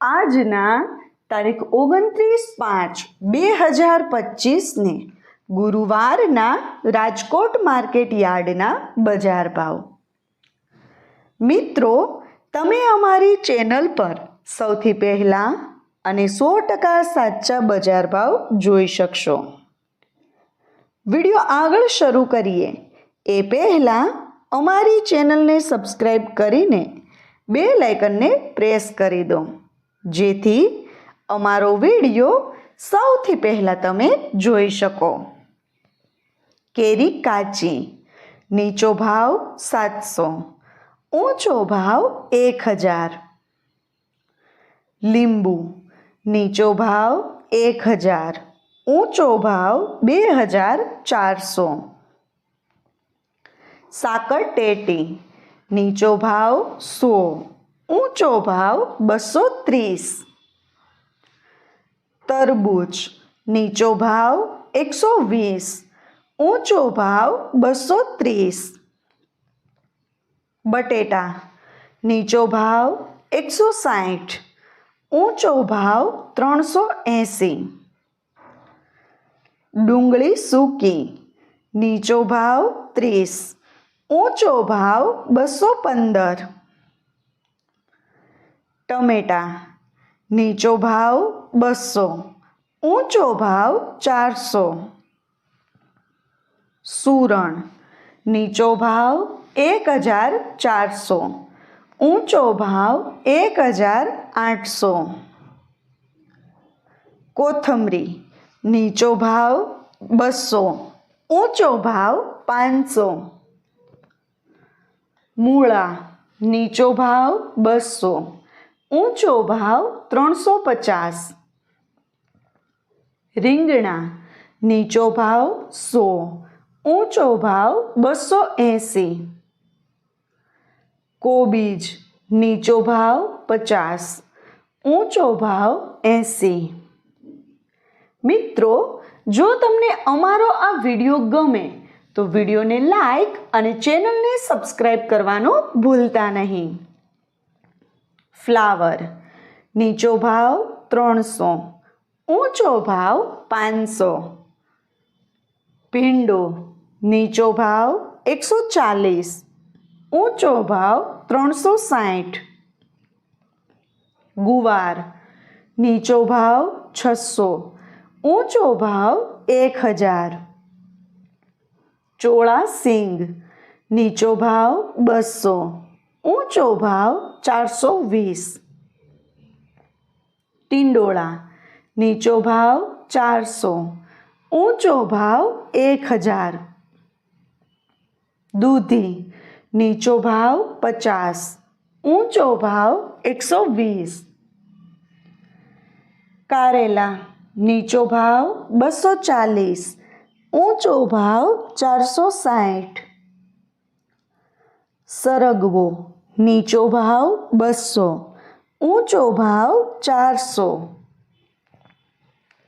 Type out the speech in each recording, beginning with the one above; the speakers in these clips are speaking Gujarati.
આજના તારીખ 29/5/2025ને ગુરુવારના રાજકોટ માર્કેટ યાર્ડના બજાર ભાવ. મિત્રો, તમે અમારી ચેનલ પર સૌથી પહેલાં અને 100% સાચા બજાર ભાવ જોઈ શકશો. વિડીયો આગળ શરૂ કરીએ એ પહેલાં અમારી ચેનલને સબસ્ક્રાઈબ કરીને બેલ આઇકનને પ્રેસ કરી દો, જેથી અમારો વિડીયો સૌથી પહેલાં તમે જોઈ શકો. કેરી કાચી, નીચો ભાવ 700, ઊંચો ભાવ 1000. લીંબુ, નીચો ભાવ 1000, ઊંચો ભાવ 2400. સાકરટેટી, નીચો ભાવ 100, ઊંચો ભાવ 230. તરબૂચ, નીચો ભાવ 120, ઊંચો ભાવ 230. બટેટા, નીચો ભાવ 160, ઊંચો ભાવ 380. ડુંગળી સૂકી, નીચો ભાવ 30, ઊંચો ભાવ 215. ટમેટાં, નીચો ભાવ 200, ઊંચો ભાવ 400. સૂરણ, નીચો ભાવ 1400, ઊંચો ભાવ 1800. કોથમરી, નીચો ભાવ 200, ઊંચો ભાવ 500. મૂળા, નીચો ભાવ 200, ઊંચો ભાવ 350. રીંગણા, નીચો ભાવ 100, ઊંચો ભાવ 280. કોબીજ, નીચો ભાવ 50, ઊંચો ભાવ 80. મિત્રો, જો તમને અમારો આ વિડીયો ગમે તો વિડીયોને લાઈક અને ચેનલને સબસ્ક્રાઈબ કરવાનું ભૂલતા નહીં. ફ્લાવર, નીચો ભાવ 300, ઊંચો ભાવ 500. ભીંડો, નીચો ભાવ 140, ઊંચો ભાવ 360. ગુવાર, નીચો ભાવ 600, ઊંચો ભાવ 1000. ચોળા સિંગ, નીચો ભાવ 200, ઊંચો ભાવ 420. ટિંડોળા, નીચો ભાવ 400, ઊંચો ભાવ 1000. દૂધી, નીચો ભાવ 50, ઊંચો ભાવ 120. કારેલા, નીચો ભાવ 240, ઊંચો ભાવ 460. સરગવો, નીચો ભાવ 200, ઊંચો ભાવ 400.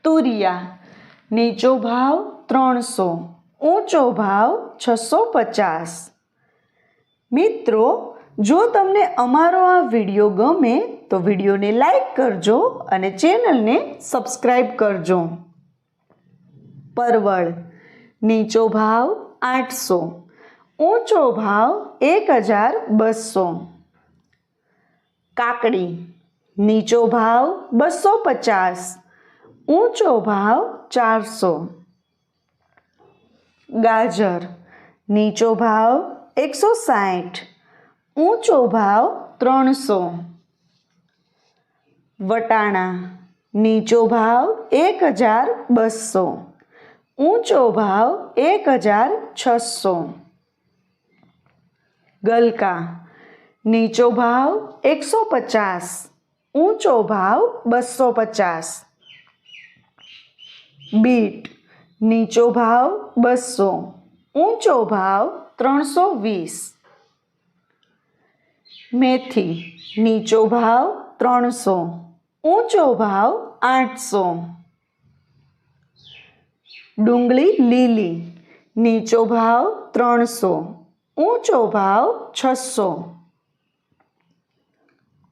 તુરિયા, નીચો ભાવ 300, ઊંચો ભાવ 650. મિત્રો, જો તમને અમારો આ વિડીયો ગમે તો વિડીયોને લાઈક કરજો અને ચેનલને સબસ્ક્રાઈબ કરજો. પરવળ, નીચો ભાવ 800, ઊંચો ભાવ 1200. કાકડી, નીચો ભાવ 250, ઊંચો ભાવ 400. ગાજર, નીચો ભાવ 160, ઊંચો ભાવ 300. વટાણા, નીચો ભાવ 1200, ઊંચો ભાવ 1600. ગલકા, નીચો ભાવ 150, ઊંચો ભાવ 250. બીટ, નીચો ભાવ 200, ઊંચો ભાવ 320. મેથી, નીચો ભાવ 300, ઊંચો ભાવ 800. ડુંગળી લીલી, નીચો ભાવ 300, ઊંચો ભાવ 600.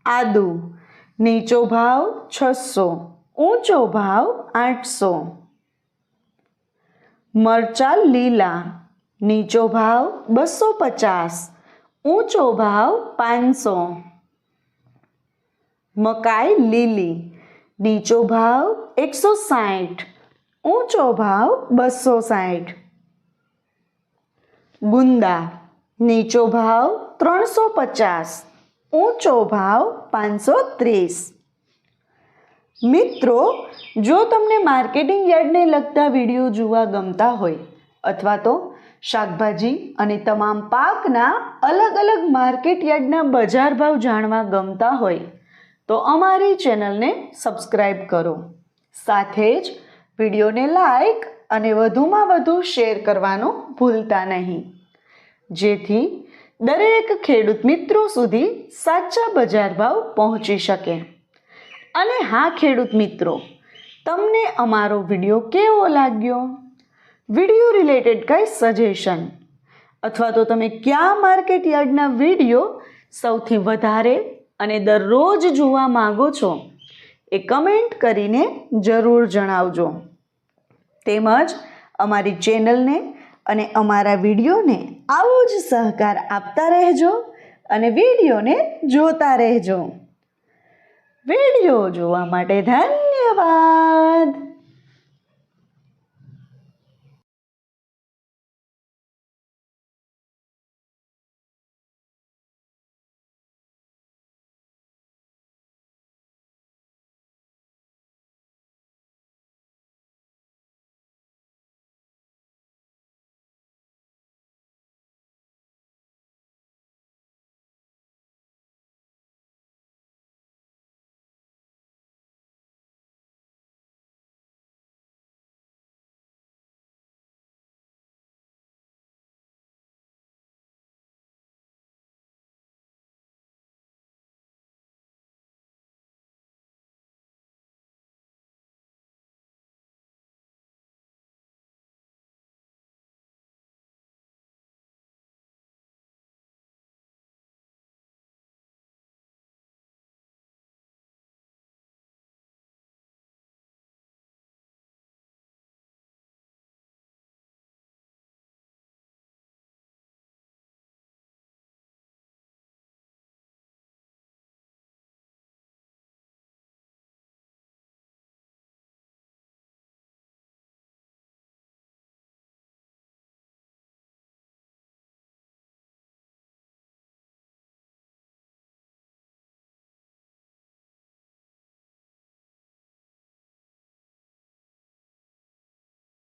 આદુ, નીચો ભાવ 600, ઊંચો ભાવ 800. મરચાં લીલા, નીચો ભાવ 250, ઊંચો ભાવ 500. મકાઈ લીલી, નીચો ભાવ 160, ઊંચો ભાવ 260. ગુંદા, નીચો ભાવ 350, ઊંચો ભાવ 530. મિત્રો, જો તમને માર્કેટિંગ યાર્ડને લગતા વિડીયો જોવા ગમતા હોય અથવા તો શાકભાજી અને તમામ પાકના અલગ અલગ માર્કેટ યાર્ડના બજાર ભાવ જાણવા ગમતા હોય તો અમારી ચેનલને સબસ્ક્રાઈબ કરો. સાથે જ વિડીયોને લાઈક અને વધુમાં વધુ શેર કરવાનું ભૂલતા નહીં, જેથી દરેક ખેડૂત મિત્રો સુધી સાચા બજાર ભાવ પહોંચી શકે. અને હા ખેડૂત મિત્રો, તમને અમારો વિડીયો કેવો લાગ્યો? વિડીયો રિલેટેડ કંઈ સજેશન અથવા તો તમે કયા માર્કેટ યાર્ડના વિડીયો સૌથી વધારે અને દરરોજ જોવા માંગો છો એ કમેન્ટ કરીને જરૂર જણાવજો. તેમજ અમારી ચેનલને અને અમારા વિડીયોને આવો જ સહકાર આપતા રહેજો અને વિડીયોને જોતા રહેજો. વિડીયો જોવા માટે ધન્યવાદ.